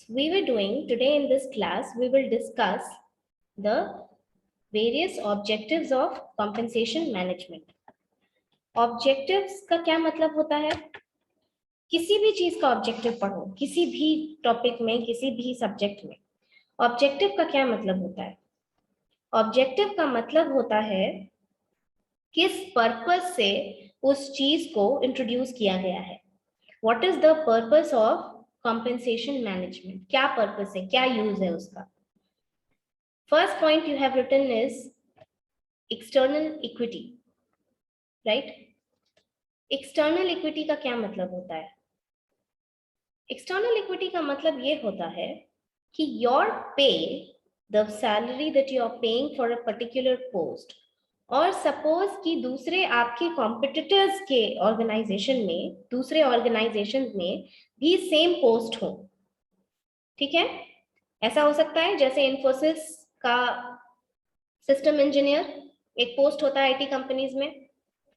we were doing today in this class, we will discuss the various objectives of compensation management. Objectives का क्या मतलब होता है? किसी भी चीज का ऑब्जेक्टिव पढ़ो, किसी भी टॉपिक में, किसी भी सब्जेक्ट में, ऑब्जेक्टिव का क्या मतलब होता है? ऑब्जेक्टिव का मतलब होता है किस पर्पस से उस चीज को इंट्रोड्यूस किया गया है. What is the purpose of compensation management? क्या पर्पस है, क्या यूज है उसका? First point you have written is external equity, right? External equity का क्या मतलब होता है? एक्सटर्नल इक्विटी का मतलब ये होता है कि your pay, the salary that you are paying for a particular post, और सपोज कि दूसरे आपके कॉम्पिटिटर्स के ऑर्गेनाइजेशन में, दूसरे ऑर्गेनाइजेशन में भी सेम पोस्ट हो. ठीक है? ऐसा हो सकता है जैसे इन्फोसिस का सिस्टम इंजीनियर एक पोस्ट होता है आईटी कंपनीज में,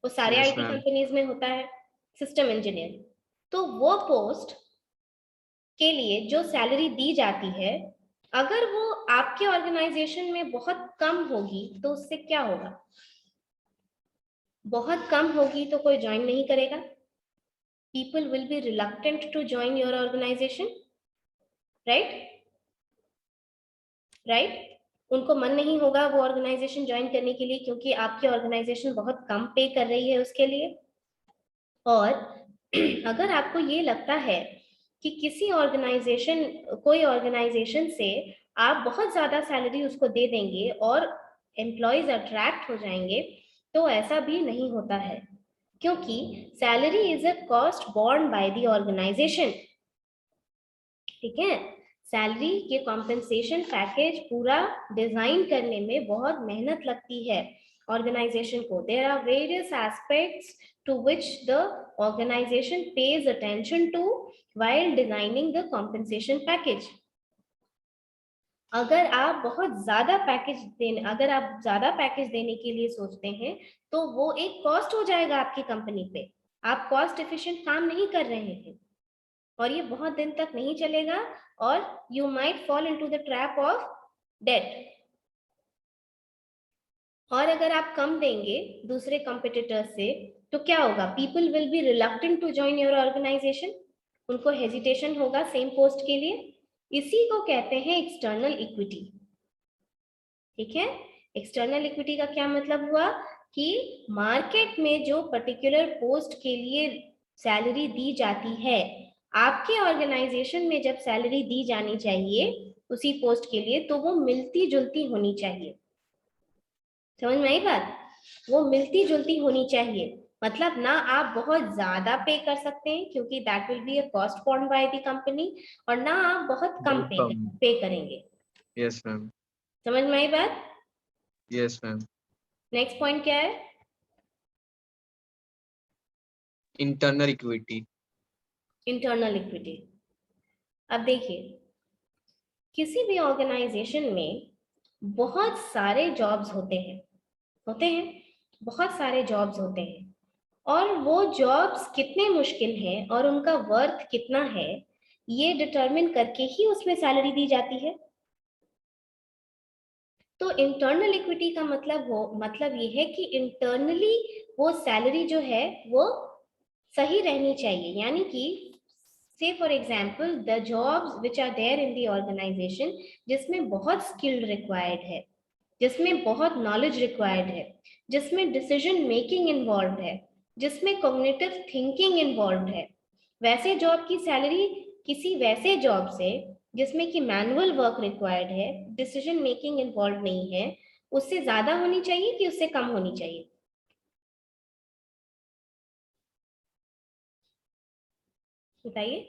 वो सारे Yes, आईटी ma'am. कंपनीज में होता है सिस्टम इंजीनियर. तो वो पोस्ट के लिए जो सैलरी दी जाती है, अगर वो आपके ऑर्गेनाइजेशन में बहुत कम होगी तो उससे क्या होगा? बहुत कम होगी तो कोई ज्वाइन नहीं करेगा. People will be reluctant to join your organisation, right? Right? उनको मन नहीं होगा वो ऑर्गेनाइजेशन ज्वाइन करने के लिए, क्योंकि आपकी ऑर्गेनाइजेशन बहुत कम पे कर रही है उसके लिए. और अगर आपको ये लगता है कि किसी ऑर्गेनाइजेशन, कोई ऑर्गेनाइजेशन से आप बहुत ज्यादा सैलरी उसको दे देंगे और एम्प्लॉयज अट्रैक्ट हो जाएंगे, तो ऐसा भी नहीं होता है, क्योंकि salary is a cost borne by the organisation. ठीक है? सैलरी के कॉम्पेंसेशन पैकेज पूरा डिजाइन करने में बहुत मेहनत लगती है ऑर्गेनाइजेशन को. There are various aspects to which the organization pays attention to while designing the compensation package. अगर आप बहुत ज्यादा पैकेज देने के लिए सोचते हैं तो वो एक कॉस्ट हो जाएगा आपकी कंपनी पे. आप कॉस्ट एफिशिएंट काम नहीं कर रहे हैं और ये बहुत दिन तक नहीं चलेगा, और you might fall into the trap of debt. और अगर आप कम देंगे दूसरे कॉम्पिटिटर्स से तो क्या होगा? People will be reluctant to join your organisation. उनको हेजिटेशन होगा सेम पोस्ट के लिए. इसी को कहते हैं एक्सटर्नल इक्विटी. ठीक है? एक्सटर्नल इक्विटी का क्या मतलब हुआ कि मार्केट में जो पर्टिकुलर पोस्ट के लिए सैलरी दी जाती है, आपके ऑर्गेनाइजेशन में जब सैलरी दी जानी चाहिए उसी पोस्ट के लिए, तो वो मिलती जुलती होनी चाहिए. समझ में आई बात? वो मिलती जुलती होनी चाहिए. मतलब ना आप बहुत ज्यादा पे कर सकते हैं क्योंकि that will be a cost borne by the company, और ना आप बहुत कम Welcome. पे करेंगे. Yes, ma'am. समझ में आई बात? Yes, ma'am. नेक्स्ट पॉइंट क्या है? Internal equity. Internal equity. अब देखिए, किसी भी ऑर्गेनाइजेशन में बहुत सारे जॉब्स होते हैं, बहुत सारे जॉब्स होते हैं, और वो जॉब्स कितने मुश्किल हैं और उनका वर्थ कितना है, ये डिटरमिन करके ही उसमें सैलरी दी जाती है. तो इंटरनल इक्विटी का मतलब ये है कि इंटरनली वो सैलरी जो है वो सही रहनी चाहिए. यानी कि say for example the jobs which are there in the organisation, जिसमें बहुत स्किल रिक्वायर्ड है, जिसमें बहुत नॉलेज रिक्वायर्ड है, जिसमें डिसीजन मेकिंग इन्वॉल्व है, जिसमें कॉग्निटिव थिंकिंग इन्वॉल्व है, वैसे जॉब की सैलरी किसी वैसे जॉब से जिसमें कि मैनुअल वर्क रिक्वायर्ड है, डिसीजन मेकिंग इन्वॉल्व नहीं है, उससे ज्यादा होनी चाहिए कि उससे कम होनी चाहिए? बताइए.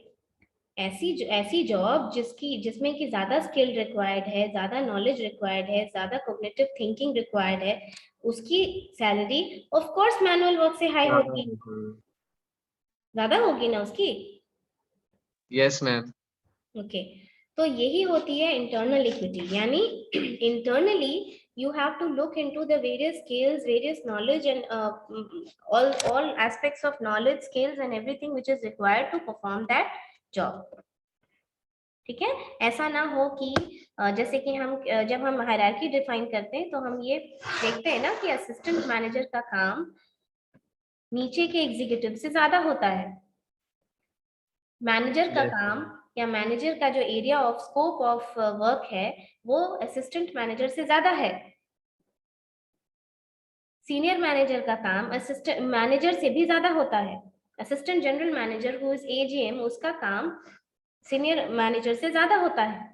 ऐसी जॉब जिसमें कि ज्यादा स्किल रिक्वायर्ड है, ज्यादा नॉलेज रिक्वायर्ड है, ज्यादा कॉग्निटिव थिंकिंग रिक्वायर्ड है, उसकी salary of course manual work से हाई होगी, ज्यादा होगी ना उसकी. Yes, ma'am. ओके. तो यही होती है इंटरनल इक्विटी. यानी internally you have to look into the various skills, various knowledge, and all aspects of knowledge, skills, and everything which is required to perform that job. ठीक है, ऐसा ना हो कि जैसे कि हम जब हम हायरार्की डिफाइन करते हैं तो हम ये देखते हैं ना कि असिस्टेंट मैनेजर का काम नीचे के एग्जीक्यूटिव से ज्यादा होता है, मैनेजर का Yes, काम ma'am. या मैनेजर का जो area of scope of work है वो असिस्टेंट मैनेजर से ज्यादा है, सीनियर मैनेजर का काम असिस्टेंट मैनेजर से भी ज्यादा होता है, assistant general manager who is AGM उसका काम सीनियर मैनेजर से ज्यादा होता है,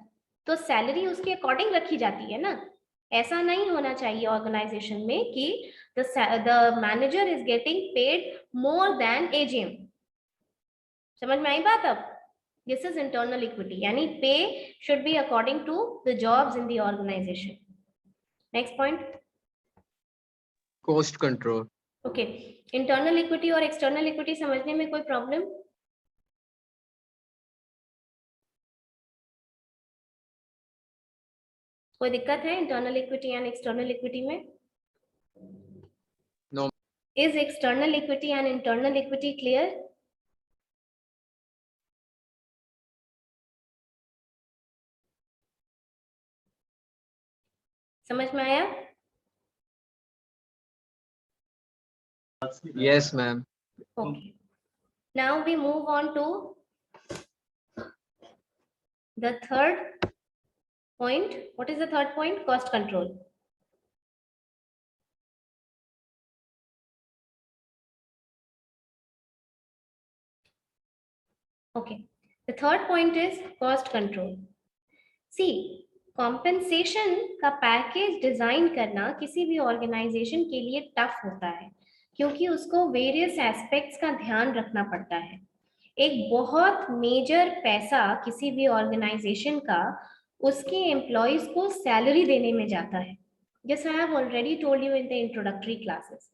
तो सैलरी उसके अकॉर्डिंग रखी जाती है ना। ऐसा नहीं होना चाहिए ऑर्गेनाइजेशन में कि the manager is getting paid more than AGM. समझ में आई बात? अब दिस इज इंटरनल इक्विटी, यानी pay should be according to the jobs in the organisation. Next point, Cost control. Okay, internal equity और एक्सटर्नल इक्विटी समझने में कोई problem? कोई दिक्कत है internal equity and external equity में? No. Is external equity and internal equity clear? समझ में आया? Yes, ma'am. Okay. Now we move on to the third point. What is the third point? Cost control. Okay. The third point is cost control. See, compensation का package design करना किसी भी organisation के लिए tough होता है क्योंकि उसको वेरियस एस्पेक्ट्स का ध्यान रखना पड़ता है। एक बहुत मेजर पैसा किसी भी ऑर्गेनाइजेशन का उसके एम्प्लॉयज को सैलरी देने में जाता है, जैसे I have already told you in the introductory classes.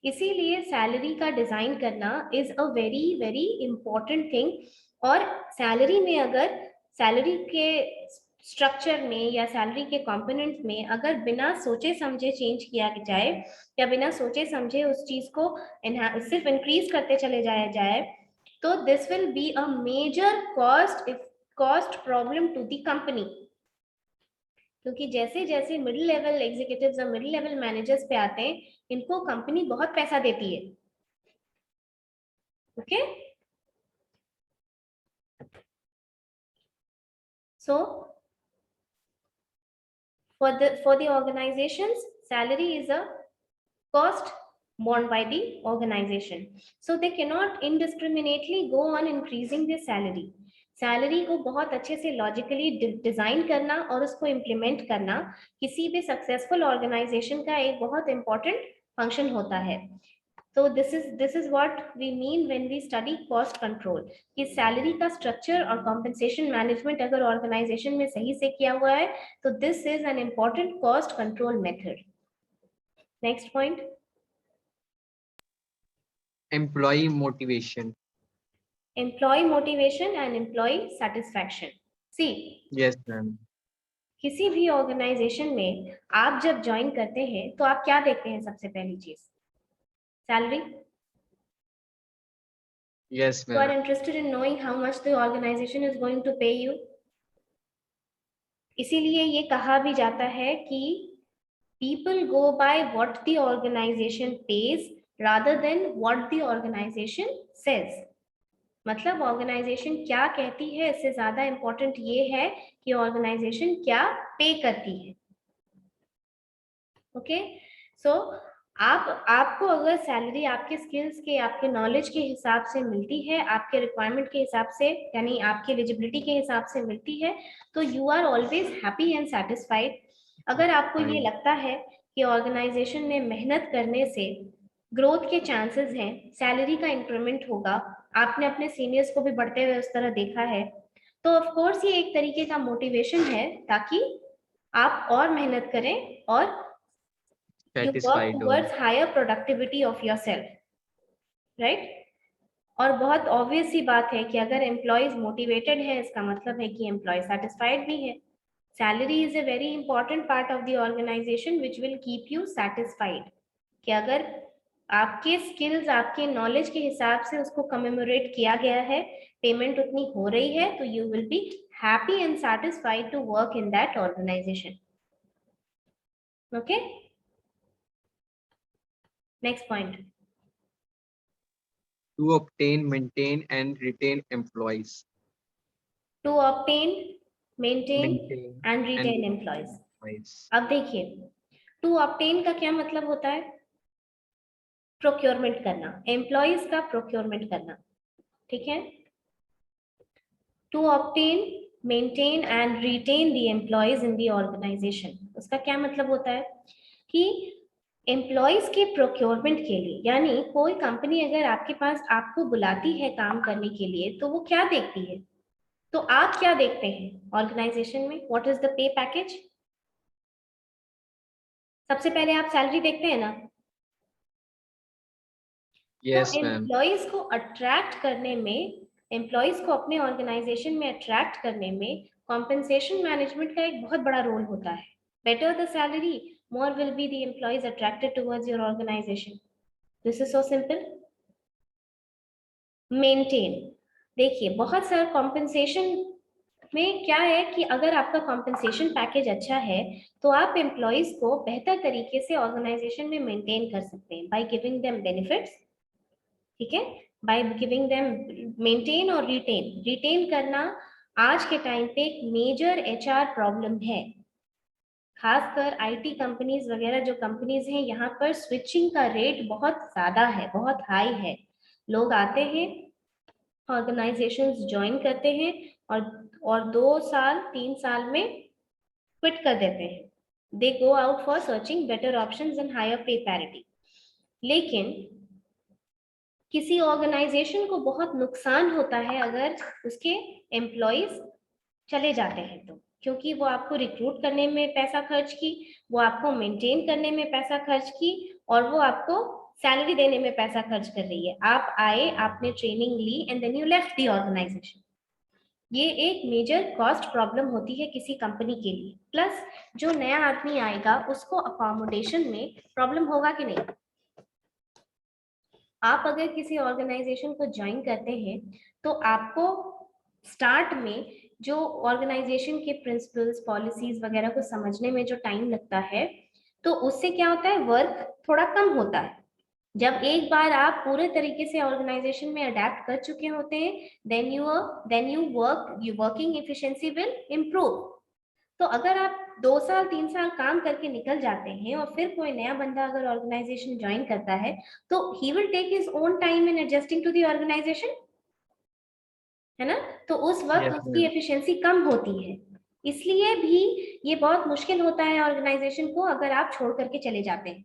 इसीलिए सैलरी का डिजाइन करना is a very very important thing, और सैलरी में अगर सैलरी के स्ट्रक्चर में या सैलरी के कंपोनेंट्स में अगर बिना सोचे समझे चेंज किया जाए या बिना सोचे समझे उस चीज को सिर्फ इंक्रीज करते चले जाया जाए तो this will be a major cost problem to the company. क्योंकि जैसे जैसे मिडिल लेवल एग्जीक्यूटिव्स और मिडिल लेवल मैनेजर्स पे आते हैं इनको कंपनी बहुत पैसा देती है। Okay, so for the organizations, salary is a cost borne by the organization, so they cannot indiscriminately go on increasing their salary. Salary को बहुत अच्छे से लॉजिकली डिजाइन करना और उसको इम्प्लीमेंट करना किसी भी सक्सेसफुल ऑर्गेनाइजेशन का एक बहुत इंपॉर्टेंट फंक्शन होता है। तो this is what we mean when we study cost control, कि सैलरी का स्ट्रक्चर और कॉम्पेंसेशन मैनेजमेंट अगर ऑर्गेनाइजेशन में सही से किया हुआ है तो this is an important cost control method. Next point, Employee motivation. Employee motivation and employee satisfaction. See, Yes, ma'am. किसी भी ऑर्गेनाइजेशन में आप जब ज्वाइन करते हैं तो आप क्या देखते हैं? सबसे पहली चीज salary. Yes, You are ma'am. interested in knowing how much the organization is going to pay you. इसीलिए ये कहा भी जाता है कि people go by what the organization pays rather than what the organization says. मतलब ऑर्गेनाइजेशन क्या कहती है इससे ज्यादा इंपॉर्टेंट ये है कि ऑर्गेनाइजेशन क्या पे करती है। ओके, सो आपको अगर सैलरी आपके स्किल्स के आपके नॉलेज के हिसाब से मिलती है, आपके रिक्वायरमेंट के हिसाब से यानी आपकी एलिजिबिलिटी के हिसाब से मिलती है तो you are always happy and satisfied. अगर आपको ये लगता है कि ऑर्गेनाइजेशन में मेहनत करने से ग्रोथ के चांसेस हैं, सैलरी का इंक्रीमेंट होगा, आपने अपने सीनियर्स को भी बढ़ते हुए उस तरह देखा है, तो ऑफ कोर्स ये एक तरीके का मोटिवेशन है ताकि आप और मेहनत करें और you work Satisfied. towards higher productivity of yourself, right? और बहुत ऑब्वियस सी बात है कि अगर एम्प्लॉयज मोटिवेटेड है इसका मतलब है कि एम्प्लॉय सेटिस्फाइड भी है। Salary is a very important part of the organisation which will keep you satisfied, कि अगर आपके स्किल्स आपके नॉलेज के हिसाब से उसको कमेमोरेट किया गया है, पेमेंट उतनी हो रही है तो you will be happy and satisfied to work in that organization. Okay, next point. To obtain, maintain, and retain employees. To obtain, maintain Maintain and retain and employees. employees. अब देखिए, टू ऑब्टेन का क्या मतलब होता है? Procurement करना, employees का procurement करना, ठीक है। To obtain, maintain and retain the employees in the organisation, उसका क्या मतलब होता है कि एम्प्लॉयज के प्रोक्योरमेंट के लिए, यानी कोई कंपनी अगर आपके पास आपको बुलाती है काम करने के लिए तो वो क्या देखती है? तो आप क्या देखते हैं ऑर्गेनाइजेशन में? What is the pay package? सबसे पहले आप सैलरी देखते हैं ना। Yes, तो ma'am. एम्प्लॉयज को अट्रैक्ट करने में, एम्प्लॉयज को अपने ऑर्गेनाइजेशन में अट्रैक्ट करने में कॉम्पेंसेशन मैनेजमेंट का एक बहुत बड़ा रोल होता है। Better the salary, more will be the employees attracted towards your organization. This is so simple. Maintain, देखिए बहुत सारा कॉम्पेंसेशन में क्या है कि अगर आपका कॉम्पेंसेशन पैकेज अच्छा है तो आप एम्प्लॉयज को बेहतर तरीके से ऑर्गेनाइजेशन में मेंटेन कर सकते हैं बाय गिविंग देम बेनिफिट्स, ठीक है, बाय गिविंग देम मेंटेन और रिटेन। रिटेन करना आज के टाइम पे एक मेजर एचआर प्रॉब्लम है, खासकर आईटी कंपनीज वगैरह जो कंपनीज हैं यहाँ पर स्विचिंग का रेट बहुत ज्यादा है, बहुत हाई है। लोग आते हैं, ऑर्गेनाइजेशंस ज्वाइन करते हैं और 2 साल 3 साल में क्विट कर देते हैं। They go out for searching better options and higher pay parity. लेकिन किसी ऑर्गेनाइजेशन को बहुत नुकसान होता है अगर उसके एम्प्लॉयज चले जाते हैं तो, क्योंकि वो आपको रिक्रूट करने में पैसा खर्च की, वो आपको मेंटेन करने में पैसा खर्च की और वो आपको सैलरी देने में पैसा खर्च कर रही है। आप आए, आपने ट्रेनिंग ली and then you left the organisation. ये एक मेजर कॉस्ट प्रॉब्लम होती है किसी कंपनी के लिए। प्लस जो नया आदमी आएगा उसको अकोमोडेशन में प्रॉब्लम होगा कि नहीं? आप अगर किसी ऑर्गेनाइजेशन को ज्वाइन करते हैं तो आपको स्टार्ट में जो ऑर्गेनाइजेशन के प्रिंसिपल्स, पॉलिसीज वगैरह को समझने में जो टाइम लगता है तो उससे क्या होता है, वर्क थोड़ा कम होता है। जब एक बार आप पूरे तरीके से ऑर्गेनाइजेशन में अडेप्ट कर चुके होते हैं then you working efficiency will improve. तो अगर आप 2 साल 3 साल काम करके निकल जाते हैं और फिर कोई नया बंदा अगर ऑर्गेनाइजेशन ज्वाइन करता है तो he will take his own time in adjusting to the organisation, है ना। तो उस वक्त Yes, उसकी ma'am. एफिशिएंसी कम होती है। इसलिए भी ये बहुत मुश्किल होता है ऑर्गेनाइजेशन को अगर आप छोड़ करके चले जाते हैं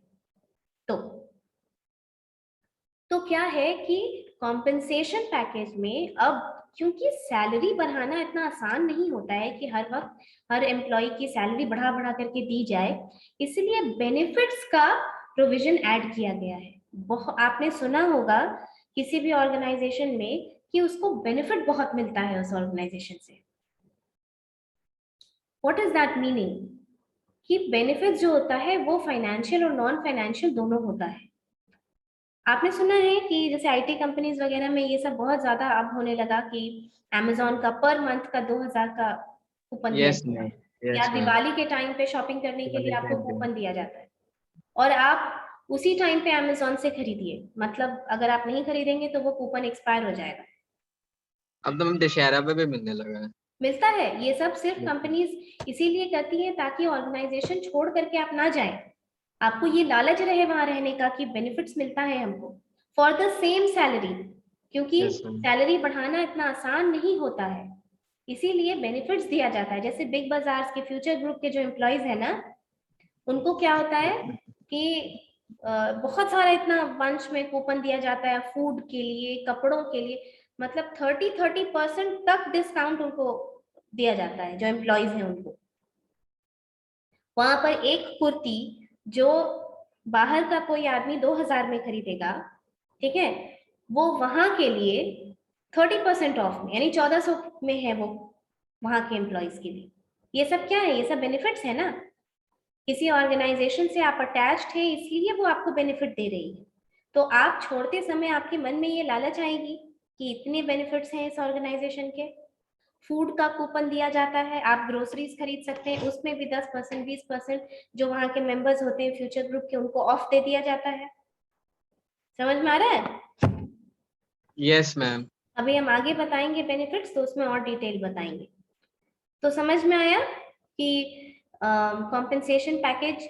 तो क्या है कि कॉम्पेंसेशन पैकेज में अब, क्योंकि सैलरी बढ़ाना इतना आसान नहीं होता है कि हर वक्त हर एम्प्लॉय की सैलरी बढ़ा बढ़ा करके दी जाए, इसलिए बेनिफिट्स का प्रोविजन ऐड किया गया है। बहुत आपने सुना होगा किसी भी ऑर्गेनाइजेशन में कि उसको बेनिफिट बहुत मिलता है उस ऑर्गेनाइजेशन से। व्हाट इज दैट मीनिंग कि बेनिफिट्स जो होता है वो फाइनेंशियल और नॉन फाइनेंशियल दोनों होता है। आपने सुना है कि जैसे आईटी कंपनीज वगैरह में ये सब बहुत ज्यादा अब होने लगा कि अमेजोन का पर मंथ का 2000 का कूपन दिया Yes, जाता ma'am. है, या Yes, ma'am. दिवाली के टाइम पे शॉपिंग करने के लिए आपको Valentine's Day. कूपन दिया जाता है और आप उसी टाइम पे अमेजोन से खरीदिए। मतलब अगर आप नहीं खरीदेंगे तो वो कूपन एक्सपायर हो जाएगा। अब तो मैम दशहरा पे भी मिलने लगा है। मिलता है, ये सब सिर्फ Yes, ma'am. कंपनीज इसीलिए करती है ताकि ऑर्गेनाइजेशन छोड़ करके आप ना जाए, आपको ये लालच रहे वहां रहने का कि बेनिफिट्स मिलता है हमको फॉर द सेम सैलरी, क्योंकि Yes, ma'am. सैलरी बढ़ाना इतना आसान नहीं होता है, इसीलिए बेनिफिट्स दिया जाता है। जैसे बिग बाजार्स के फ्यूचर ग्रुप के जो एम्प्लॉयज है ना, उनको क्या होता है कि बहुत सारा इतना वंश में कूपन दिया जाता है फूड के लिए, कपड़ों के लिए, मतलब 30% तक डिस्काउंट उनको दिया जाता है जो एम्प्लॉयज हैं उनको। वहां पर एक कुर्ती जो बाहर का कोई आदमी 2000 में खरीदेगा, ठीक है, वो वहां के लिए 30% ऑफ में यानी 1400 में है वो वहां के एम्प्लॉयज के लिए। ये सब क्या है, ये सब बेनिफिट्स है ना। किसी ऑर्गेनाइजेशन से आप अटैच्ड है इसलिए वो आपको बेनिफिट दे रही है। तो आप छोड़ते समय आपके मन में ये लालच आएगी कि इतने बेनिफिट्स हैं इस ऑर्गेनाइजेशन के, फूड का कूपन दिया जाता है, आप ग्रोसरीज खरीद सकते हैं, उसमें भी 10% 20% जो वहां के मेंबर्स होते हैं फ्यूचर ग्रुप के उनको ऑफ दे दिया जाता है। समझ में आ रहा है? Yes ma'am. अभी हम आगे बताएंगे बेनिफिट्स, तो उसमें और डिटेल बताएंगे। तो समझ में आया कि कॉम्पेंसेशन पैकेज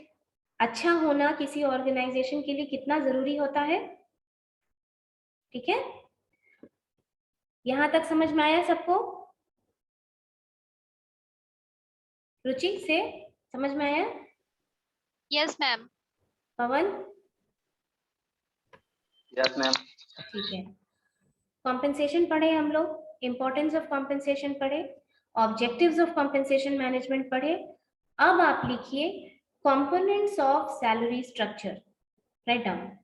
अच्छा होना किसी ऑर्गेनाइजेशन के लिए कितना जरूरी होता है। ठीक है, यहां तक समझ में आया सबको? रुचि से समझ में आया? Yes ma'am. Pawan? Yes ma'am. ठीक है, कॉम्पेंसेशन पढ़े हम लोग, इंपॉर्टेंस ऑफ कॉम्पेंसेशन पढ़े, ऑब्जेक्टिव्स ऑफ कॉम्पेंसेशन मैनेजमेंट पढ़े। अब आप लिखिए components of salary structure, right down.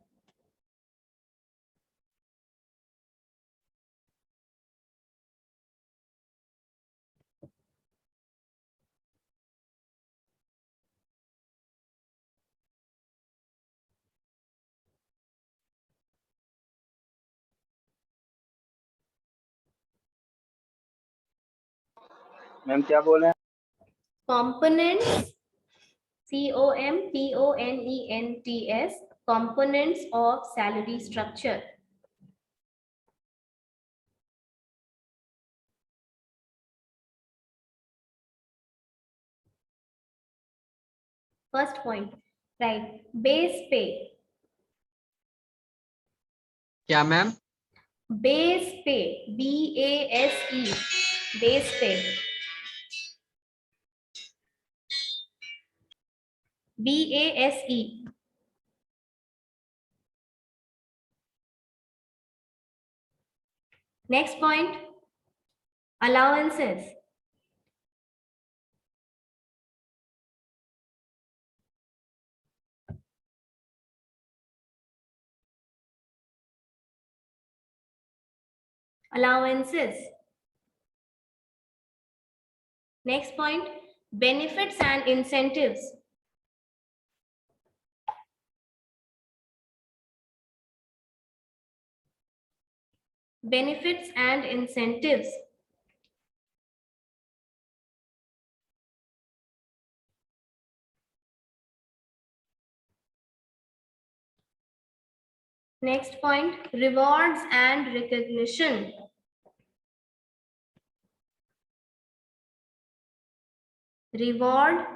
Ma'am क्या बोले? Components, COMPONENTS, components of salary structure. First point, right? Base pay. क्या ma'am? Base pay, BASE, base pay. BASE. Next point, allowances. Allowances. Next point, benefits and incentives. Benefits and incentives. Next point, rewards and recognition. Reward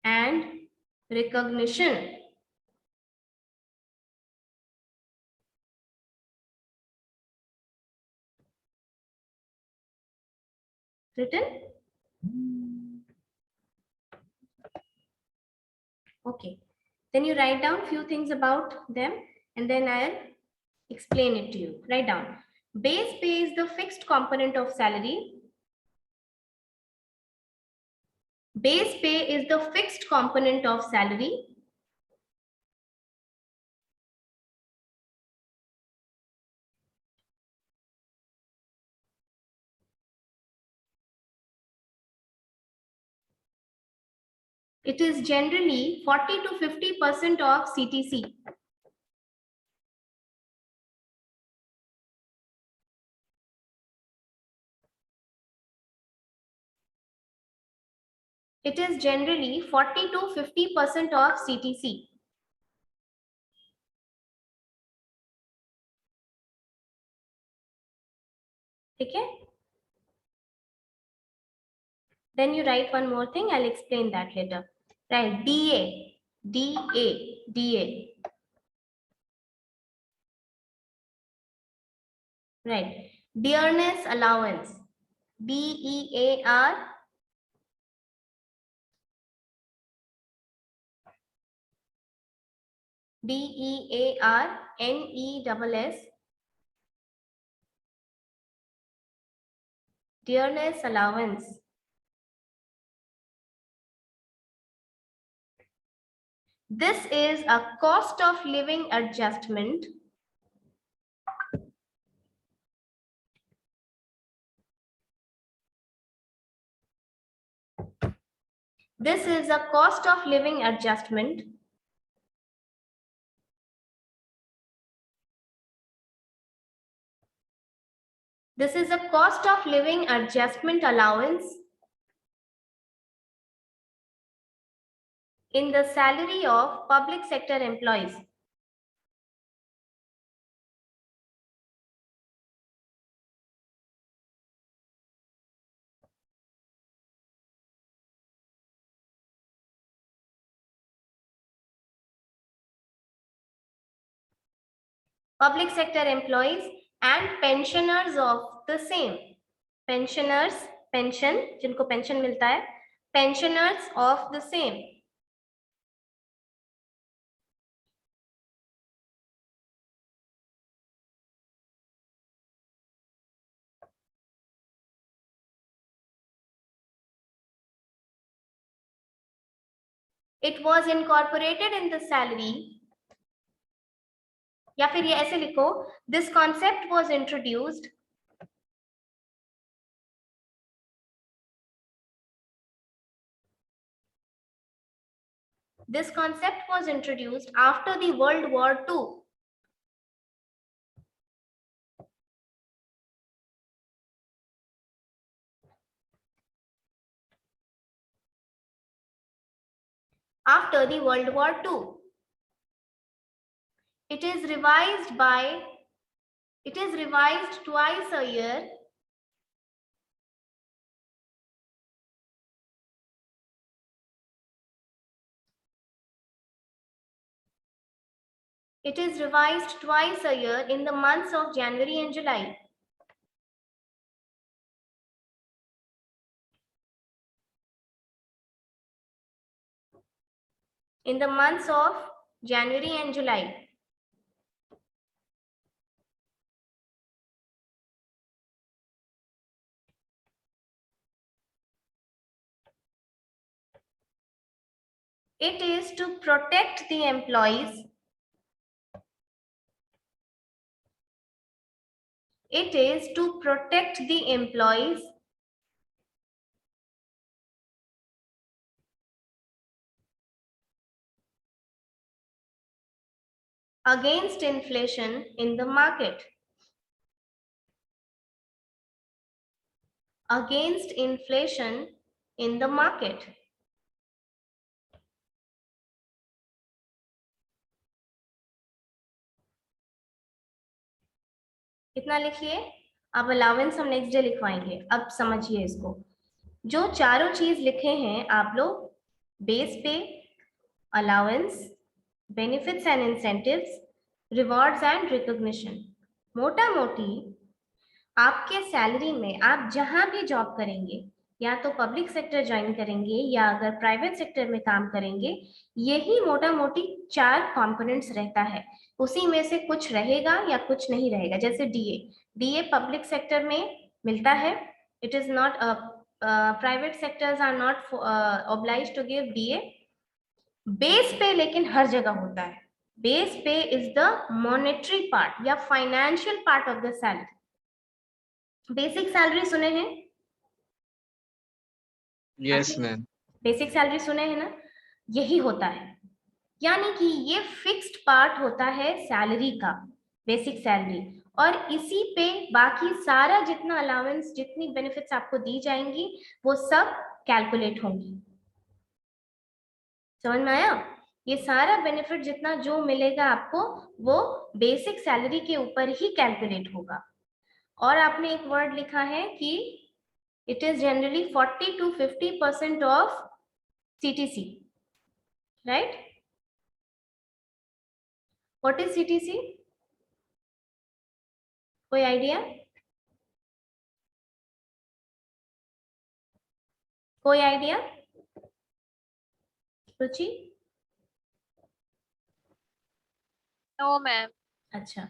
and recognition. Written? Okay. Then you write down few things about them and then I'll explain it to you. Write down. Base pay is the fixed component of salary. Base pay is the fixed component of salary. It is generally 40 to 50% of CTC. It is generally 40 to 50% of CTC. Okay? Then you write one more thing, I'll explain that later. Right, DA, DA, DA. Right, dearness allowance, DEAR, DEARNESS, dearness allowance. This is a cost of living adjustment. This is a cost of living adjustment This is a cost of living adjustment allowance in the salary of public sector employees. Public sector employees and pensioners of the same. Pensioners, pension, जिनको pension मिलता है, pensioners of the same. It was incorporated in the salary, या फिर ये ऐसे लिखो, this concept was introduced after the World War II. After the World War II. It is revised twice a year. It is revised twice a year in the months of January and July. In the months of January and July. It is to protect the employees. It is to protect the employees against inflation in the market. Against inflation in the market. कितना लिखिए? अब allowance हम next day लिखवाएंगे. अब समझिए इसको. जो चारों चीज लिखे हैं आप लोग, बेस पे, allowance, benefits and incentives, rewards and recognition, मोटा मोटी आपके सैलरी में आप जहां भी जॉब करेंगे, या तो पब्लिक सेक्टर ज्वाइन करेंगे या अगर प्राइवेट सेक्टर में काम करेंगे, यही मोटा मोटी 4 कंपोनेंट्स रहता है. उसी में से कुछ रहेगा या कुछ नहीं रहेगा. जैसे डीए पब्लिक सेक्टर में मिलता है. It is not, private sectors are not obliged to give DA. Base pay लेकिन हर जगह होता है. Base pay is the monetary part या financial part of the salary. Basic salary सुने हैं? Yes, ma'am. बेसिक सैलरी सुने हैं ना? यही होता है. यानी कि ये फिक्स्ड पार्ट होता है सैलरी का, बेसिक सैलरी. और इसी पे बाकी सारा जितना अलाउंस, जितनी बेनिफिट्स आपको दी जाएंगी, वो सब कैलकुलेट होंगी. समझ में आया? ये सारा बेनिफिट जितना जो मिलेगा आपको, वो बेसिक सैलरी के ऊपर ही कैलकुलेट होगा. और आपने एक वर्ड लिखा है कि it is generally 40 to 50% of CTC, right? What is CTC? कोई आइडिया? कोई आइडिया? रुचि? No, ma'am. अच्छा,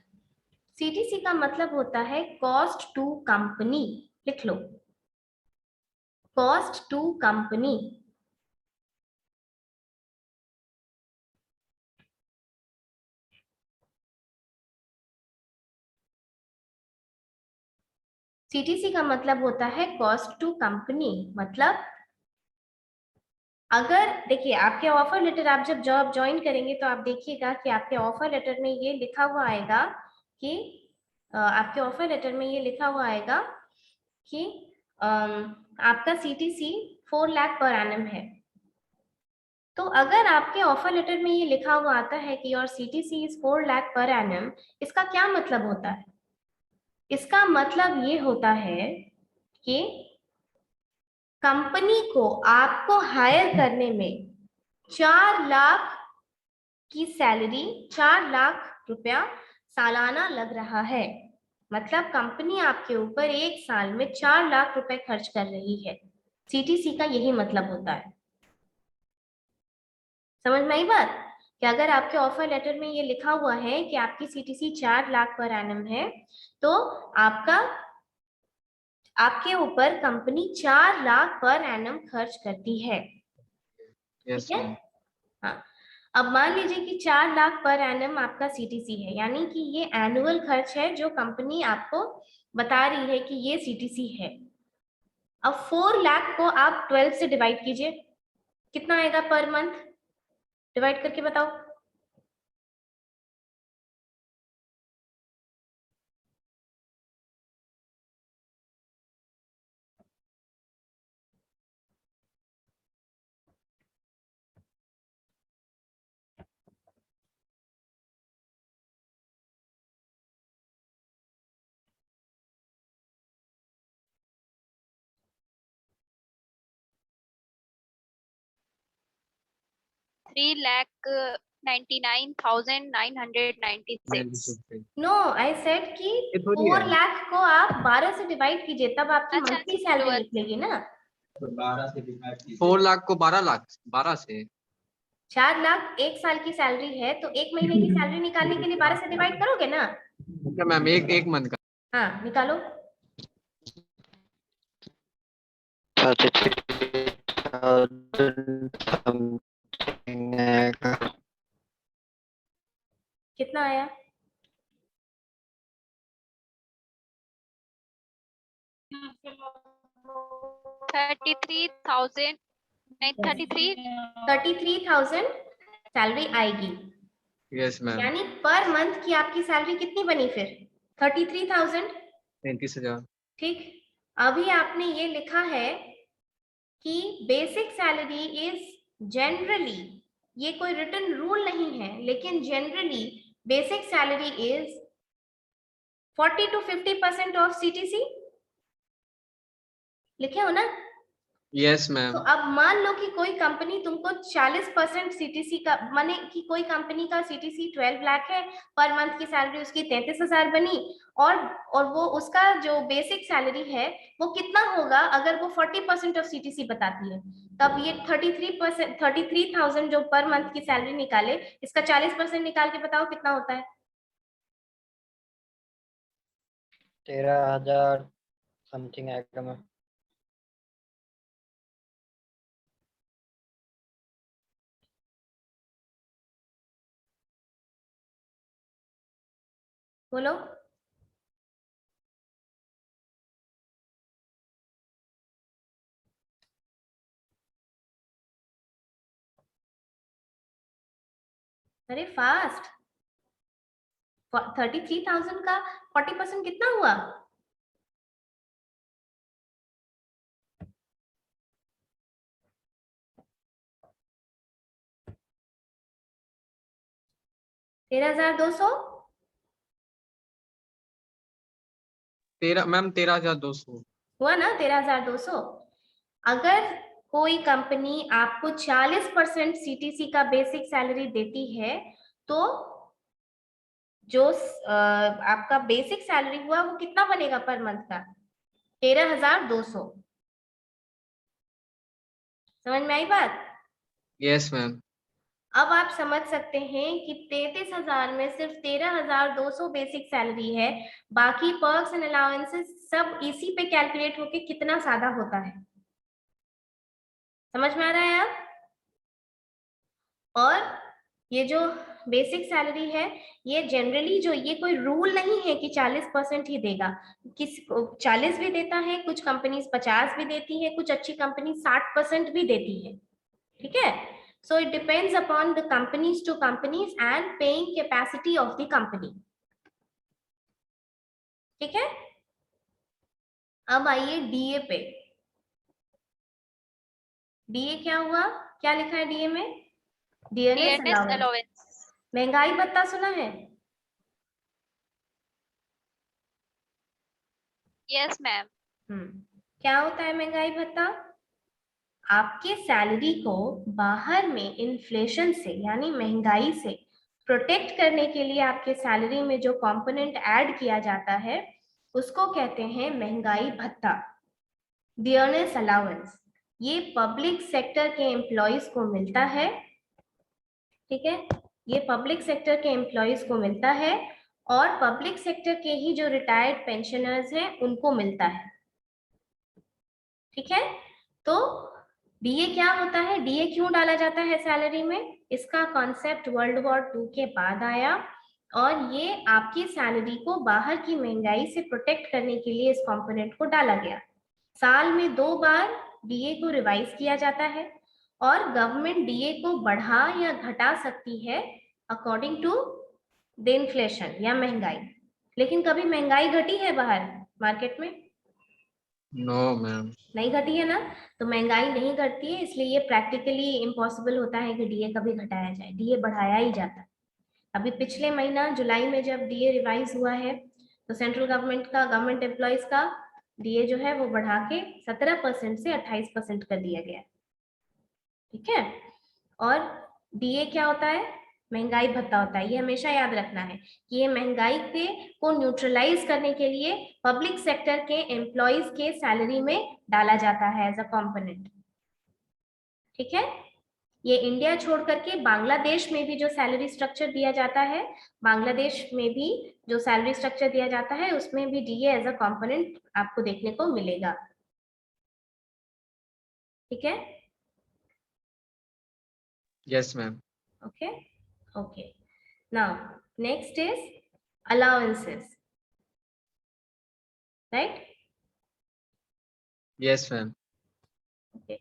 CTC का मतलब होता है कॉस्ट टू कंपनी. लिख लो, कॉस्ट टू कंपनी. CTC का मतलब होता है कॉस्ट टू कंपनी. मतलब अगर देखिए आपके ऑफर लेटर, आप जब जॉब ज्वाइन करेंगे तो आप देखिएगा कि आपके ऑफर लेटर में ये लिखा हुआ आएगा कि आपके ऑफर लेटर में ये लिखा हुआ आएगा कि आपका CTC 4 लाख पर एनम है। तो अगर आपके ऑफर लेटर में ये लिखा हुआ आता है कि your CTC is 4 lakh per annum, इसका क्या मतलब होता है? इसका मतलब ये होता है कि कंपनी को आपको हायर करने में 4 लाख की सैलरी, 4 लाख रुपया सालाना लग रहा है। मतलब कंपनी आपके ऊपर एक साल में 4 लाख रुपए खर्च कर रही है। CTC का यही मतलब होता है। समझ में आई बात? कि अगर आपके ऑफर लेटर में ये लिखा हुआ है कि आपकी CTC 4 लाख पर एनम है, तो आपके ऊपर कंपनी 4 लाख पर एनम खर्च करती है। Yes, ठीक है? ma'am. हाँ, अब मान लीजिए कि 4 लाख पर एनम आपका CTC है, यानी कि ये एनुअल खर्च है जो कंपनी आपको बता रही है कि ये CTC है। अब 4 लाख को आप 12 से डिवाइड कीजिए, कितना आएगा पर मंथ? डिवाइड करके बताओ। Three lakh 99,996. No, I said कि ये थोड़ी 4 है। लाख को आप 12 से डिवाइड कीजिए, तब आपकी अच्छा, मंथली अच्छा, सैलरी lower. निकलेगी ना। 4 लाख को 12 लाख, 12 से। 4 लाख एक साल की सैलरी है, तो एक महीने की सैलरी निकालने के लिए 12 से डिवाइड करोगे ना। अच्छा मैम, एक मंथ का। हाँ, निकालो। 33,000 something आएगा। कितना आया? 33,000. 33. 33,000 सैलरी आएगी। Yes ma'am. यानी पर मंथ की आपकी सैलरी कितनी बनी फिर? 33,000। 33,000। ठीक। अभी आपने ये लिखा है कि बेसिक सैलरी इज जनरली, ये कोई रिटन रूल नहीं है, लेकिन generally basic salary is 40 to 50% of CTC। लिखे हो ना? Yes ma'am. तो अब मान लो कि कोई कंपनी तुमको 40% CTC का, माने कि कोई कंपनी का CTC 12 लाख है, पर मंथ की सैलरी उसकी 33,000 बनी, और वो उसका जो बेसिक सैलरी है वो कितना होगा अगर वो 40% ऑफ CTC बताती है, तब ये 33,000 जो पर मंथ की सैलरी निकाले, इसका 40% निकाल के बताओ कितना होता है? 13,000 समथिंग आएगा मैम। बोलो। अरे फास्ट। 33,000 का 40% कितना हुआ? तेरह हजार दो सौ। 13,200 हुआ ना 13,200। अगर कोई कंपनी आपको 40% CTC का बेसिक सैलरी देती है, तो जो आपका बेसिक सैलरी हुआ वो कितना बनेगा पर मंथ का? 13,200। समझ में आई बात? Yes ma'am. अब आप समझ सकते हैं कि 33,000 में सिर्फ 13,200 बेसिक सैलरी है, बाकी पर्क्स एंड अलाउंसेस सब इसी पे कैलकुलेट होके कितना ज्यादा होता है। समझ में आ रहा है आप? और ये जो बेसिक सैलरी है, ये जनरली, जो ये कोई रूल नहीं है कि 40% ही देगा, किस 40 भी देता है, कुछ कंपनीज 50 भी देती है, कुछ अच्छी कंपनी 60% भी देती है। ठीक है? So it depends upon the companies to companies and paying capacity of the company. ठीक है, अब आइए डीए पे। डीए क्या हुआ, क्या लिखा है डीए में? Dearness dearness allowance. अलाउंस। महंगाई भत्ता सुना है? Yes ma'am. क्या होता है महंगाई भत्ता? आपके सैलरी को बाहर में इन्फ्लेशन से यानी महंगाई से प्रोटेक्ट करने के लिए आपके सैलरी में जो कंपोनेंट ऐड किया जाता है उसको कहते हैं महंगाई भत्ता, डियरनेस अलाउंस। ये पब्लिक सेक्टर के एम्प्लॉयज को मिलता है, ठीक है, ये पब्लिक सेक्टर के एम्प्लॉयज को मिलता है और पब्लिक सेक्टर के ही जो रिटायर्ड पेंशनर्स हैं उनको मिलता है। ठीक है, तो डीए क्या होता है, डीए क्यों डाला जाता है सैलरी में? इसका कॉन्सेप्ट वर्ल्ड वॉर 2 के बाद आया और ये आपकी सैलरी को बाहर की महंगाई से प्रोटेक्ट करने के लिए इस कंपोनेंट को डाला गया। साल में 2 बार डीए को रिवाइज किया जाता है और गवर्नमेंट डीए को बढ़ा या घटा सकती है अकॉर्डिंग टू द इन्फ्लेशन या महंगाई। लेकिन कभी महंगाई घटी है बाहर मार्केट में? No ma'am. नहीं घटी है ना, तो महंगाई नहीं घटती है, इसलिए ये प्रैक्टिकली इम्पॉसिबल होता है कि डीए कभी घटाया जाए, डीए बढ़ाया ही जाता है। अभी पिछले महीना जुलाई में जब डीए रिवाइज हुआ है तो सेंट्रल गवर्नमेंट का, गवर्नमेंट एम्प्लॉयज का डीए जो है वो बढ़ा के 17% से 28% कर दिया गया। ठीक है, और डीए क्या होता है? महंगाई भत्ता होता है। ये हमेशा याद रखना है कि ये महंगाई पे को न्यूट्रलाइज करने के लिए पब्लिक सेक्टर के एम्प्लॉयज के सैलरी में डाला जाता है एज अ कंपोनेंट। ठीक है, ये इंडिया छोड़ करके बांग्लादेश में भी जो सैलरी स्ट्रक्चर दिया जाता है, बांग्लादेश में भी जो सैलरी स्ट्रक्चर दिया जाता है उसमें भी डीए एज अ कंपोनेंट आपको देखने को मिलेगा। ठीक है, yes ma'am. okay okay, now next is allowances, right? Yes ma'am. Okay,